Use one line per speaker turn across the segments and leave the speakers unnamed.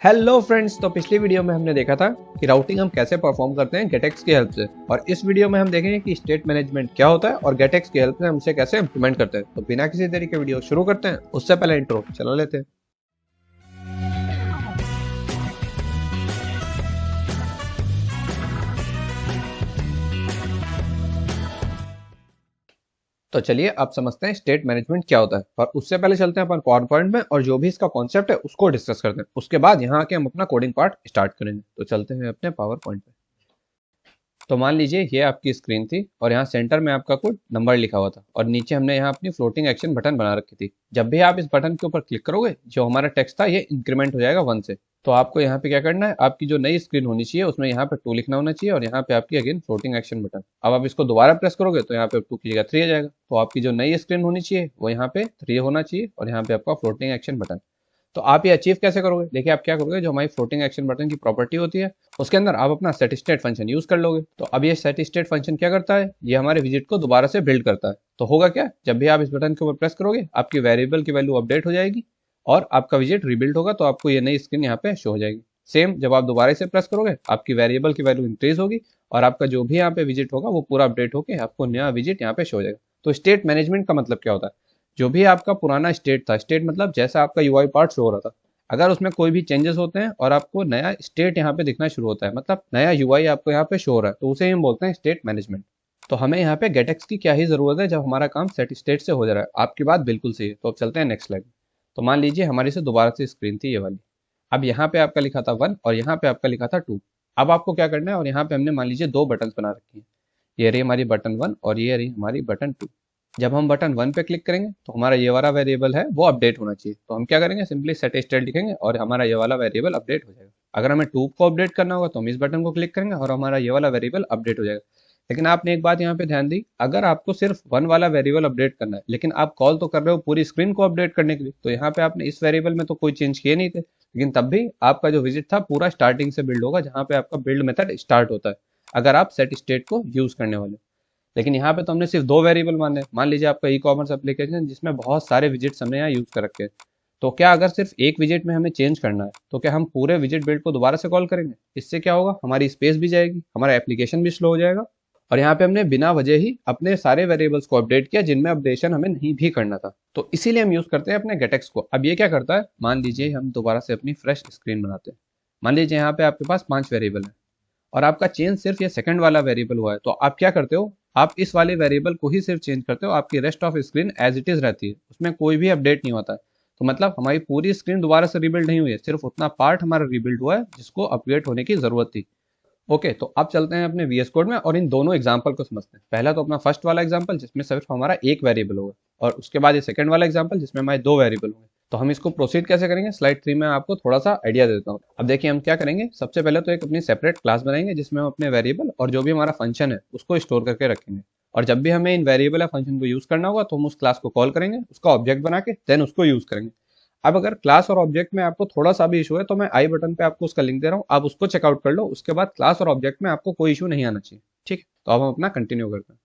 Hello friends, तो पिछली video में हमने देखा था कि राउटिंग हम कैसे परफॉर्म करते हैं गेटएक्स की हेल्प से, और इस वीडियो में हम देखेंगे कि स्टेट मैनेजमेंट क्या होता है और गेटएक्स की हेल्प से हम उसे कैसे इंप्लीमेंट करते हैं। तो बिना किसी देरी के वीडियो शुरू करते हैं। उससे पहले इंट्रो चला लेते हैं। तो चलिए आप समझते हैं स्टेट मैनेजमेंट क्या होता है, और उससे पहले चलते हैं अपन पावर पॉइंट में और जो भी इसका कॉन्सेप्ट है उसको डिस्कस करते हैं। उसके बाद यहाँ आके हम अपना कोडिंग पार्ट स्टार्ट करेंगे। तो चलते हैं अपने पावर पॉइंट पे। तो मान लीजिए ये आपकी स्क्रीन थी और यहाँ सेंटर में आपका कोई नंबर लिखा हुआ था और नीचे हमने यहाँ अपनी फ्लोटिंग एक्शन बटन बना रखी थी। जब भी आप इस बटन के ऊपर क्लिक करोगे जो हमारा टेक्स्ट था ये इंक्रीमेंट हो जाएगा 1 से। तो आपको यहाँ पे क्या करना है, आपकी जो नई स्क्रीन होनी चाहिए उसमें यहाँ पे 2 लिखना होना चाहिए और यहाँ पे आपकी अगेन फ्लोटिंग एक्शन बटन। अब आप इसको दोबारा प्रेस करोगे तो यहाँ पे 2 की जगह 3 आ जाएगा। तो आपकी जो नई स्क्रीन होनी चाहिए वो यहाँ पे 3 होना चाहिए और यहाँ पे आपका फ्लोटिंग एक्शन बटन। तो आप ये अचीव कैसे करोगे? देखिए आप क्या करोगे, जो हमारी फ्लोटिंग एक्शन बटन की प्रॉपर्टी होती है उसके अंदर आप अपना सेट स्टेट फंक्शन यूज कर लोगे। तो अब ये सेट स्टेट फंक्शन क्या करता है, ये हमारे विजिट को दोबारा से बिल्ड करता है। तो होगा क्या, जब भी आप इस बटन के ऊपर प्रेस करोगे आपकी वेरिएबल की वैल्यू अपडेट हो जाएगी और आपका विजिट रिबिल्ड होगा, तो आपको ये नई स्क्रीन यहाँ पे शो हो जाएगी। सेम जब आप दोबारा से प्रेस करोगे आपकी वेरिएबल की वैल्यू इंक्रीज होगी और आपका जो भी यहाँ पे विजिट होगा वो पूरा अपडेट होकर आपको नया विजिट यहाँ पे शो हो जाएगा। तो स्टेट मैनेजमेंट का मतलब क्या होता है, जो भी आपका पुराना स्टेट था, स्टेट मतलब जैसा आपका यूआई पार्ट शो हो रहा था, अगर उसमें कोई भी चेंजेस होते हैं और आपको नया स्टेट यहाँ पे दिखना शुरू होता है, मतलब नया यूआई आपको यहाँ पे शो हो रहा है, तो उसे हम बोलते हैं स्टेट मैनेजमेंट। तो हमें यहाँ पे गेटएक्स की क्या ही जरूरत है जब हमारा काम सेट स्टेट से हो जा रहा है। आपकी बात बिल्कुल सही है। तो अब चलते हैं नेक्स्ट स्लाइड। तो मान लीजिए हमारी से दोबारा से स्क्रीन थी ये वाली। अब यहाँ पे आपका लिखा था 1 और यहाँ पे आपका लिखा था 2। अब आपको क्या करना है, और यहाँ पे हमने मान लीजिए 2 बटन बना रखी है। ये रही हमारी बटन 1 और ये रही हमारी बटन 2। जब हम बटन 1 पे क्लिक करेंगे तो हमारा ये वाला वेरिएबल है वो अपडेट होना चाहिए। तो हम क्या करेंगे, सिंपली सेट स्टेट लिखेंगे और हमारा ये वाला वेरिएबल अपडेट हो जाएगा। अगर हमें 2 को अपडेट करना होगा तो हम इस बटन को क्लिक करेंगे और हमारा ये वाला वेरिएबल अपडेट हो जाएगा। लेकिन आपने एक बात यहाँ पे ध्यान दी, अगर आपको सिर्फ 1 वाला वेरिएबल अपडेट करना है लेकिन आप कॉल तो कर रहे हो पूरी स्क्रीन को अपडेट करने के लिए, तो यहाँ पे आपने इस वेरिएबल में तो कोई चेंज किए नहीं थे, लेकिन तब भी आपका जो विजिट था पूरा स्टार्टिंग से बिल्ड होगा जहाँ पे आपका बिल्ड मेथड स्टार्ट होता है, अगर आप सेट स्टेट को यूज करने वाले। लेकिन यहाँ पे तो हमने सिर्फ 2 वेरिएबल माने। मान लीजिए आपका ई कॉमर्स एप्लीकेशन जिसमें बहुत सारे विजिट्स हमने यहाँ यूज कर रखे हैं, तो क्या अगर सिर्फ एक विजिट में हमें चेंज करना है तो क्या हम पूरे विजिट बिल्ड को दोबारा से कॉल करेंगे? इससे क्या होगा, हमारी स्पेस भी जाएगी, हमारा एप्लीकेशन भी स्लो हो जाएगा और यहाँ पे हमने बिना वजह ही अपने सारे वेरिएबल्स को अपडेट किया जिनमें अपडेशन हमें नहीं भी करना था। तो इसीलिए हम यूज करते हैं अपने गेटएक्स को। अब ये क्या करता है, मान लीजिए हम दोबारा से अपनी फ्रेश स्क्रीन बनाते हैं। मान लीजिए यहाँ पे आपके पास 5 वेरिएबल है और आपका चेंज सिर्फ ये सेकंड वाला वेरिएबल हुआ है, तो आप क्या करते हो, आप इस वाले वेरिएबल को ही सिर्फ चेंज करते हो, आपकी rest of screen as it is रहती है, उसमें कोई भी अपडेट नहीं होता है। तो मतलब हमारी पूरी स्क्रीन दोबारा से रिबिल्ड नहीं हुई है, सिर्फ उतना पार्ट हमारा रिबिल्ड हुआ है जिसको अपडेट होने की जरूरत थी। ओके, तो अब चलते हैं अपने वीएस कोड में और इन दोनों एग्जांपल को समझते हैं। पहला तो अपना फर्स्ट वाला एग्जांपल जिसमें सिर्फ हमारा एक वेरिएबल होगा, और उसके बाद ये सेकंड वाला एग्जांपल जिसमें हमारे 2 वेरिएबल होंगे। तो हम इसको प्रोसीड कैसे करेंगे, स्लाइड 3 में आपको थोड़ा सा आइडिया देता हूँ। अब देखिए हम क्या करेंगे, सबसे पहले तो एक अपनी सेपरेट क्लास बनाएंगे जिसमें हम अपने वेरिएबल और जो भी हमारा फंक्शन है उसको स्टोर करके रखेंगे, और जब भी हमें इन वेरिएबल या फंक्शन को यूज करना होगा तो हम उस क्लास को कॉल करेंगे, उसका ऑब्जेक्ट बना के देन उसको यूज करेंगे। अब अगर क्लास और ऑब्जेक्ट में आपको थोड़ा सा भी इशू है तो मैं आई बटन पे आपको उसका लिंक दे रहा हूँ, आप उसको चेकआउट कर लो। उसके बाद क्लास और ऑब्जेक्ट में आपको कोई इशू नहीं आना चाहिए। ठीक है, तो अब हम अपना कंटिन्यू करते हैं।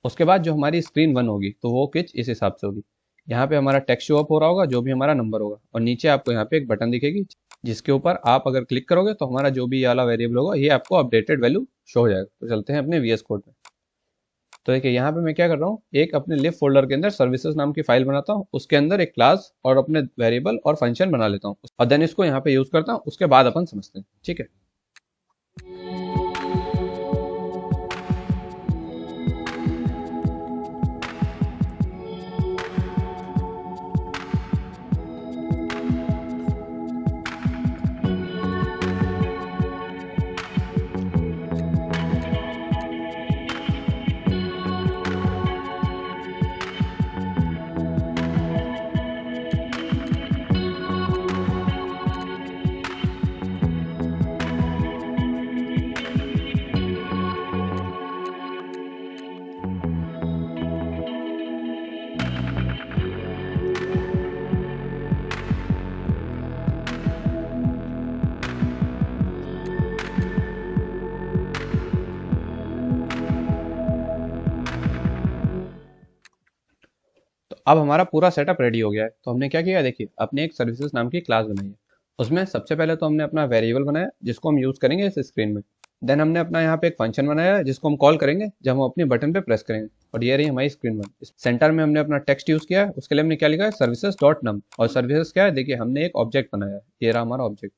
उसके बाद जो हमारी स्क्रीन 1 होगी तो वो कुछ इस हिसाब से होगी। यहाँ पे हमारा टेक्स्ट शो अप हो रहा होगा जो भी हमारा नंबर होगा, और नीचे आपको यहाँ पे एक बटन दिखेगी जिसके ऊपर आप अगर क्लिक करोगे तो हमारा जो भी ये वाला वेरिएबल होगा ये आपको अपडेटेड वैल्यू शो हो जाएगा। तो चलते हैं अपने वीएस कोड में। तो देखिए यहाँ पे मैं क्या कर रहा हूँ, एक अपने लिव फोल्डर के अंदर सर्विसेज नाम की फाइल बनाता हूँ, उसके अंदर एक क्लास और अपने वेरिएबल और फंक्शन बना लेता हूँ और देन इसको यहाँ पे यूज करता हूँ। उसके बाद अपन समझते हैं। ठीक है, अब हमारा पूरा सेटअप रेडी हो गया है। तो हमने क्या किया, देखिए अपने एक सर्विसेज नाम की क्लास बनाई है, उसमें सबसे पहले तो हमने अपना वेरिएबल बनाया जिसको हम यूज़ करेंगे इस स्क्रीन में। देन हमने अपना यहाँ पे एक फंक्शन बनाया जिसको हम कॉल करेंगे जब हम अपने बटन पे प्रेस करेंगे। और ये रही हमारी स्क्रीन वन। सेंटर में हमने अपना टेक्स्ट यूज़ किया है, उसके लिए हमने क्या लिखा है, सर्विसेज डॉट नम। और सर्विसेज क्या है, देखिए हमने एक ऑब्जेक्ट बनाया है, ये रहा हमारा ऑब्जेक्ट।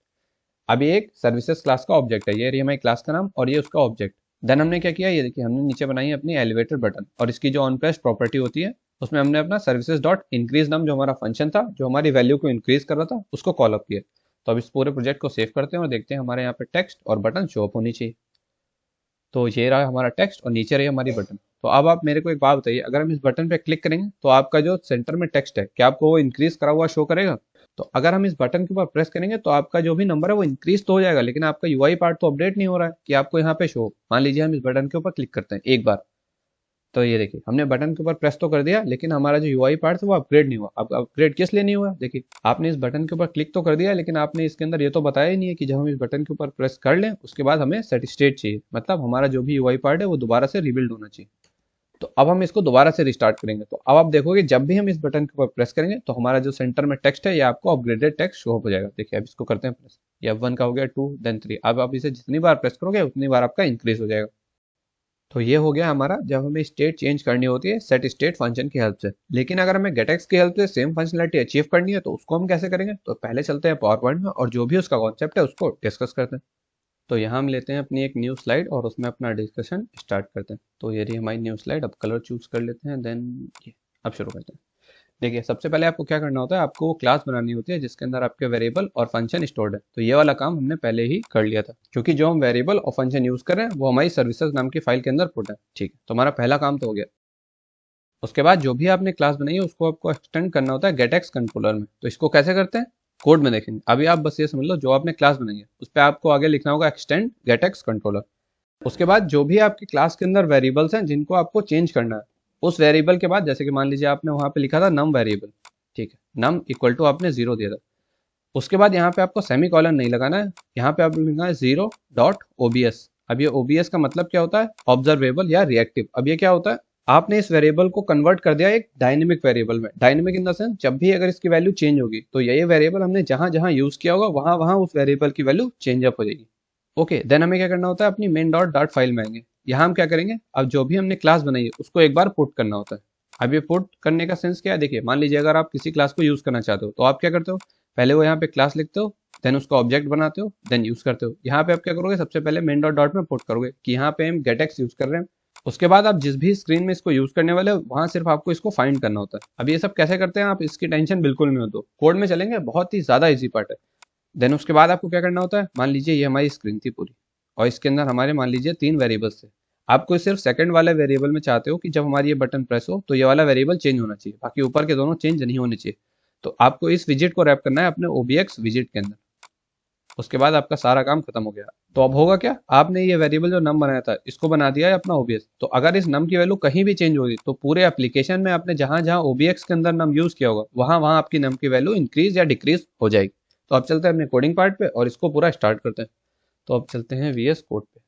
अभी एक सर्विसेज क्लास का ऑब्जेक्ट है, ये रही हमारी क्लास का नाम और ये उसका ऑब्जेक्ट। देन हमने क्या किया, ये देखिए हमने नीचे बनाई है अपनी एलिवेटर बटन, और इसकी जो ऑन प्रेस प्रॉपर्टी होती है उसमें हमने अपना सर्विसेज डॉट इंक्रीज नाम जो हमारा फंक्शन था जो हमारी वैल्यू को इंक्रीज कर रहा था उसको कॉल अप किया। तो अब इस पूरे प्रोजेक्ट को सेव करते हैं और देखते हैं हमारे यहाँ पे टेक्स्ट और बटन शो अप होनी चाहिए। तो ये रहा हमारा टेक्स्ट और नीचे रही हमारी बटन। तो अब आप मेरे को एक बात बताइए, अगर हम इस बटन पे क्लिक करेंगे तो आपका जो सेंटर में टेक्स्ट है क्या आपको वो इंक्रीज करा हुआ शो करेगा? तो अगर हम इस बटन के ऊपर प्रेस करेंगे तो आपका जो भी नंबर है वो इंक्रीज तो हो जाएगा, लेकिन आपका यूआई पार्ट तो अपडेट नहीं हो रहा है कि आपको यहाँ पे शो। मान लीजिए हम इस बटन के ऊपर क्लिक करते हैं एक बार, तो ये देखिए हमने बटन के ऊपर प्रेस तो कर दिया लेकिन हमारा जो यूआई पार्ट था वो अपग्रेड नहीं हुआ। अब अपग्रेड किस लिए नहीं हुआ, देखिए आपने इस बटन के ऊपर क्लिक तो कर दिया लेकिन आपने इसके अंदर ये तो बताया ही नहीं है कि जब हम इस बटन के ऊपर प्रेस कर लें उसके बाद हमें सेट स्टेट चाहिए, मतलब हमारा जो भी यूआई पार्ट है वो दोबारा से रिबिल्ड होना चाहिए। तो अब हम इसको दोबारा से रिस्टार्ट करेंगे। तो अब आप देखोगे जब भी हम इस बटन के ऊपर प्रेस करेंगे तो हमारा जो सेंटर में टेक्स्ट है ये आपको अपग्रेडेड टेक्स्ट शो हो जाएगा। देखिए अब इसको करते हैं प्रेस, ये वन का हो गया 2 देन 3। अब आप इसे जितनी बार प्रेस करोगे उतनी बार आपका इंक्रीज हो जाएगा। तो ये हो गया हमारा जब हमें स्टेट चेंज करनी होती है सेट स्टेट फंक्शन की हेल्प से। लेकिन अगर हमें गेटएक्स की हेल्प से सेम फंक्शनलिटी अचीव करनी है तो उसको हम कैसे करेंगे? तो पहले चलते हैं पावर पॉइंट में और जो भी उसका कॉन्सेप्ट है उसको डिस्कस करते हैं। तो यहाँ हम लेते हैं अपनी एक न्यू स्लाइड और उसमें अपना डिस्कशन स्टार्ट करते हैं। तो ये रही हमारी न्यू स्लाइड। अब कलर चूज कर लेते हैं, देन ये अब शुरू करते हैं। देखिए सबसे पहले आपको क्या करना होता है, आपको वो क्लास बनानी होती है जिसके अंदर आपके वेरिएबल और फंक्शन स्टोर्ड है। तो ये वाला काम हमने पहले ही कर लिया था क्योंकि जो हम वेरिएबल और फंक्शन यूज कर रहे हैं वो हमारी सर्विसेज नाम की फाइल के अंदर पुट है। ठीक है, तो हमारा पहला काम तो हो गया। उसके बाद जो भी आपने क्लास बनाई है उसको आपको एक्सटेंड करना होता है गेटएक्स कंट्रोलर में। तो इसको कैसे करते हैं, कोड में देखेंगे। अभी आप बस ये समझ लो जो आपने क्लास बनाई है उस पर आपको आगे लिखना होगा एक्सटेंड गेटएक्स कंट्रोलर। उसके बाद जो भी आपकी क्लास के अंदर वेरिएबल्स हैं जिनको आपको चेंज करना है, उस वेरिएबल के बाद जैसे कि मान लीजिए आपने वहां पे लिखा था नम वेरिएबल, ठीक है, नम इक्वल टू आपने 0 दिया था। उसके बाद यहाँ पे आपको सेमी कॉलन नहीं लगाना है, यहाँ पे आपको लिखना है 0.obs। अब ये ओबीएस का मतलब क्या होता है, ऑब्जर्वेबल या रिएक्टिव। अब ये क्या होता है, आपने इस वेरिएबल को कन्वर्ट कर दिया एक डायनेमिक वेरिएबल में। डायनेमिक इन द सेंस जब भी अगर इसकी वैल्यू चेंज होगी तो ये वेरिएबल हमने जहां जहां यूज किया होगा वहां वहां उस वेरिएबल की वैल्यू चेंज अप हो जाएगी। ओके, देन हमें क्या करना होता है, अपनी मेन डॉट डॉट फाइल में आएंगे। यहाँ हम क्या करेंगे, अब जो भी हमने क्लास बनाई है उसको एक बार पुट करना होता है। अब ये पुट करने का सेंस क्या है, देखिए मान लीजिए अगर आप किसी क्लास को यूज करना चाहते हो तो आप क्या करते हो, पहले वो यहाँ पे क्लास लिखते हो, देन उसका ऑब्जेक्ट बनाते हो, देन यूज करते हो। यहाँ पे आप क्या करोगे, सबसे पहले मेन डॉट डॉट में पुट करोगे कि यहाँ पे हम गेटएक्स यूज कर रहे हैं। उसके बाद आप जिस भी स्क्रीन में इसको यूज करने वाले हो वहां सिर्फ आपको इसको फाइंड करना होता है। अब ये सब कैसे करते हैं आप इसकी टेंशन बिल्कुल नहीं हो, तो कोड में चलेंगे, बहुत ही ज्यादा इजी पार्ट है। देन उसके बाद आपको क्या करना होता है, मान लीजिए ये हमारी स्क्रीन थी पूरी और इसके अंदर हमारे मान लीजिए 3 वेरिएबल्स थे। आपको सिर्फ सेकंड वाले वेरिएबल में चाहते हो कि जब हमारी ये बटन प्रेस हो तो ये वाला वेरिएबल चेंज होना चाहिए, बाकी ऊपर के दोनों चेंज नहीं होने चाहिए। तो आपको इस विजिट को रैप करना है अपने ओबीएक्स विजिट के अंदर। उसके बाद आपका सारा काम खत्म हो गया। तो अब होगा क्या, आपने ये वेरिएबल जो नम बनाया था इसको बना दिया है अपना ओबीएक्स। तो अगर इस नम की वैल्यू कहीं भी चेंज होगी तो पूरे एप्लीकेशन में आपने जहां जहां ओबीएक्स के अंदर नम यूज किया होगा वहां वहां आपकी नम की वैल्यू इंक्रीज या डिक्रीज हो जाएगी। तो अब चलते हैं अपने कोडिंग पार्ट पे और इसको पूरा स्टार्ट करते हैं। तो अब चलते हैं वीएस कोड पे।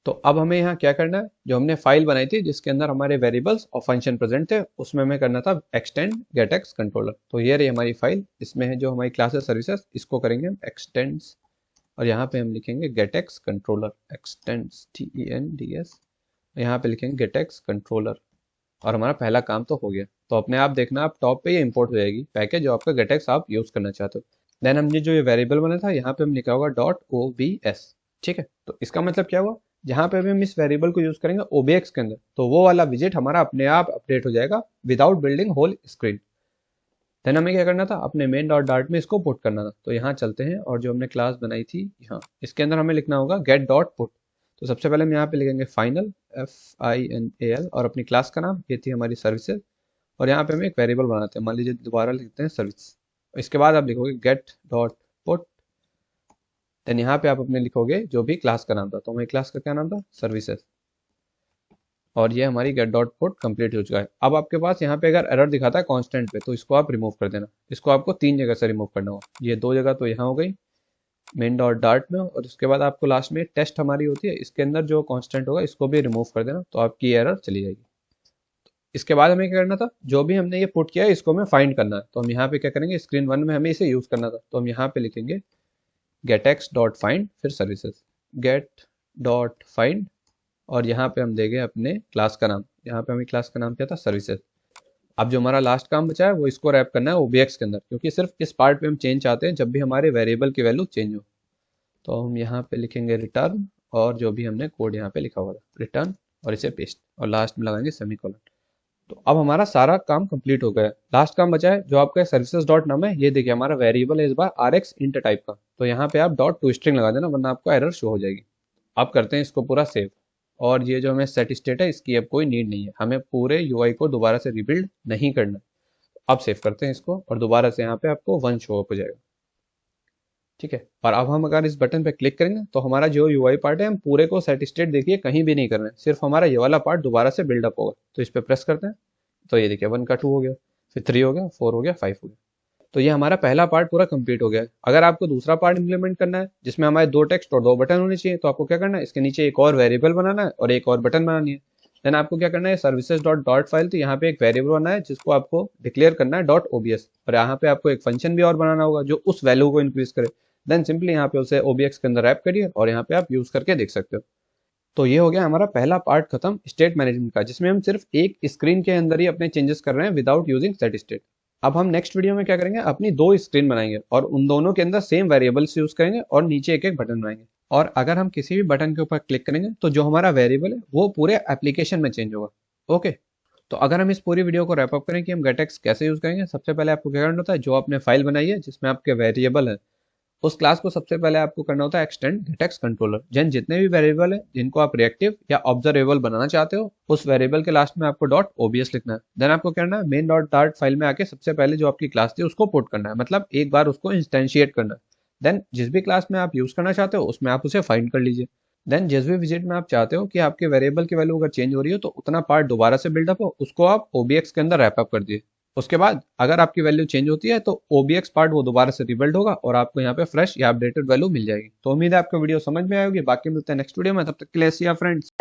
तो अब हमें यहाँ क्या करना है, जो हमने फाइल बनाई थी जिसके अंदर हमारे वेरिएबल्स और फंक्शन प्रेजेंट थे उसमें हमें करना था एक्सटेंड गेटएक्स कंट्रोलर। तो ये रही हमारी फाइल, इसमें है जो हमारी क्लासेस सर्विसेज, इसको करेंगे हम एक्सटेंड्स और यहाँ पे हम लिखेंगे गेटएक्स कंट्रोलर, एक्सटेंड्स TENDS। यहाँ पे लिखेंगे गेटएक्स कंट्रोलर और हमारा पहला काम तो हो गया। तो अपने आप देखना आप टॉप पे ये इंपोर्ट हो जाएगी पैकेज जो आपका गेटएक्स आप यूज करना चाहते हो। देन हमने जो ये वेरिएबल बना था यहाँ पे हम लिखा होगा .obs। ठीक है, तो इसका मतलब क्या हुआ, जहां पे भी हम इस वेरिएबल को यूज करेंगे ओबीएक्स के अंदर तो वो वाला विजिट हमारा अपने आप अपडेट हो जाएगा without building whole screen. Then हमें क्या करना था, अपने मेन डॉट डॉट में इसको पुट करना था। तो यहाँ चलते हैं और जो हमने क्लास बनाई थी यहाँ इसके अंदर हमें लिखना होगा गेट डॉट पुट। तो सबसे पहले हम यहाँ पे लिखेंगे फाइनल FINAL और अपनी क्लास का नाम, ये थी हमारी सर्विसेज। और यहाँ पे हम एक वेरिएबल बनाते हैं, मान लीजिए दोबारा लिखते हैं सर्विस। इसके बाद आप लिखोगे गेट डॉट पुट। देन यहाँ पे आप अपने लिखोगे जो भी क्लास का नाम था, तो हमारी क्लास का क्या नाम था, सर्विसेज। और ये हमारी गेट डॉट पुट कंप्लीट हो चुका है। अब आपके पास यहाँ पे अगर एरर दिखाता है कांस्टेंट पे तो इसको आप रिमूव कर देना। इसको आपको 3 जगह से रिमूव करना होगा, ये 2 जगह तो यहाँ हो गई मेन डॉट डॉट में, और उसके बाद आपको लास्ट में टेस्ट हमारी होती है इसके अंदर जो कांस्टेंट होगा इसको भी रिमूव कर देना, तो आपकी एरर चली जाएगी। इसके बाद हमें क्या करना था, जो भी हमने ये पुट किया है इसको हमें फाइंड करना है। तो हम यहाँ पे क्या करेंगे, स्क्रीन 1 में हमें इसे यूज करना था, तो हम यहाँ पे लिखेंगे getx.find फिर सर्विसेज, get.find, और यहाँ पे हम देंगे अपने क्लास का नाम, यहाँ पे हमें क्लास का नाम क्या था, सर्विसेज। अब जो हमारा लास्ट काम बचा है वो इसको रैप करना है ओबीएक्स के अंदर, क्योंकि सिर्फ इस पार्ट पे हम चेंज चाहते हैं जब भी हमारे वेरिएबल की वैल्यू चेंज हो। तो हम यहाँ पे लिखेंगे रिटर्न, और जो भी हमने कोड यहाँ पे लिखा हुआ था रिटर्न, और इसे पेस्ट, और लास्ट में लगाएंगे सेमीकोलन। तो अब हमारा सारा काम कंप्लीट हो गया है। लास्ट काम बचा है जो आपका सर्विसेज डॉट नाम है, ये देखिए हमारा वेरिएबल है इस बार RX इंट टाइप का, तो यहाँ पे आप डॉट टू स्ट्रिंग लगा देना वरना आपको एरर शो हो जाएगी। अब करते हैं इसको पूरा सेव, और ये जो हमें सेट स्टेट है इसकी अब कोई नीड नहीं है, हमें पूरे यूआई को दोबारा से रिबिल्ड नहीं करना। अब सेव करते हैं इसको, और दोबारा से यहाँ पे आपको 1 शो अप हो जाएगा, ठीक है। और अब हम अगर इस बटन पे क्लिक करेंगे तो हमारा जो यूआई पार्ट है हम पूरे को सेट स्टेट देखिए कहीं भी नहीं कर रहे हैं, सिर्फ हमारा ये वाला पार्ट दोबारा से बिल्डअप होगा। तो इस पे प्रेस करते हैं, तो ये देखिए 1 का 2 हो गया, फिर 3 हो गया, 4 हो गया, 5 हो गया। तो ये हमारा पहला पार्ट पूरा कंप्लीट हो गया है। अगर आपको दूसरा पार्ट इंप्लीमेंट करना है जिसमें हमारे 2 टेक्स्ट और 2 बटन होने चाहिए, तो आपको क्या करना है, इसके नीचे एक और वेरिएबल बनाना है और एक और बटन बनानी है। देन आपको क्या करना है, सर्विसेज डॉट डॉट फाइल, तो यहाँ पे एक वेरिएबल बनाना है जिसको आपको डिक्लेयर करना है डॉट ओबीएस, और यहाँ पे आपको एक फंक्शन भी और बनाना होगा जो उस वैल्यू को इंक्रीज करे। देन सिंपली यहाँ पे उसे ओबीएक्स के अंदर रैप करिए और यहाँ पे आप यूज करके देख सकते हो। तो ये हो गया हमारा पहला पार्ट खत्म स्टेट मैनेजमेंट का, जिसमें हम सिर्फ एक स्क्रीन के अंदर ही अपने चेंजेस कर रहे हैं विदाउट यूजिंग सेट स्टेट। अब हम नेक्स्ट वीडियो में क्या करेंगे, अपनी 2 स्क्रीन बनाएंगे और उन दोनों के अंदर सेम वेरिएबल्स यूज करेंगे और नीचे एक एक बटन बनाएंगे। और अगर हम किसी भी बटन के ऊपर क्लिक करेंगे तो जो हमारा वेरिएबल है वो पूरे एप्लीकेशन में चेंज होगा। ओके, तो अगर हम इस पूरी वीडियो को रैप अप करें कि हम गेटएक्स कैसे यूज करेंगे, सबसे पहले आपको क्या करना होता है, जो आपने फाइल बनाई है जिसमें आपके वेरिएबल है उस क्लास को सबसे पहले आपको करना होता है एक्सटेंड गेटएक्स कंट्रोलर। जितने भी वेरिएबल है जिनको आप रिएक्टिव या ऑब्जर्वेबल बनाना चाहते हो, उस वेरिएबल के लास्ट में आपको डॉट ओबीएस लिखना है। देन आपको करना है मेन डॉट डार्ट फाइल में आके सबसे पहले जो आपकी क्लास थी उसको पुट करना है, मतलब एक बार उसको इंस्टेंशिएट करना है। देन जिस भी क्लास में आप यूज करना चाहते हो उसमें आप उसे फाइंड कर लीजिए। देन जिस भी विजिट में आप चाहते हो कि आपके वेरिएबल की वैल्यू अगर चेंज हो रही हो तो उतना पार्ट दोबारा से बिल्डअप हो, उसको आप ओबीएक्स के अंदर रैप अप कर दिए। उसके बाद अगर आपकी वैल्यू चेंज होती है तो ओबीएक्स पार्ट वो दोबारा से रिबिल्ड होगा और आपको यहाँ पे फ्रेश या अपडेटेड वैल्यू मिल जाएगी। तो उम्मीद है आपको वीडियो समझ में आएगी। बाकी मिलते हैं नेक्स्ट वीडियो में, तब तक के लिए सी या फ्रेंड्स।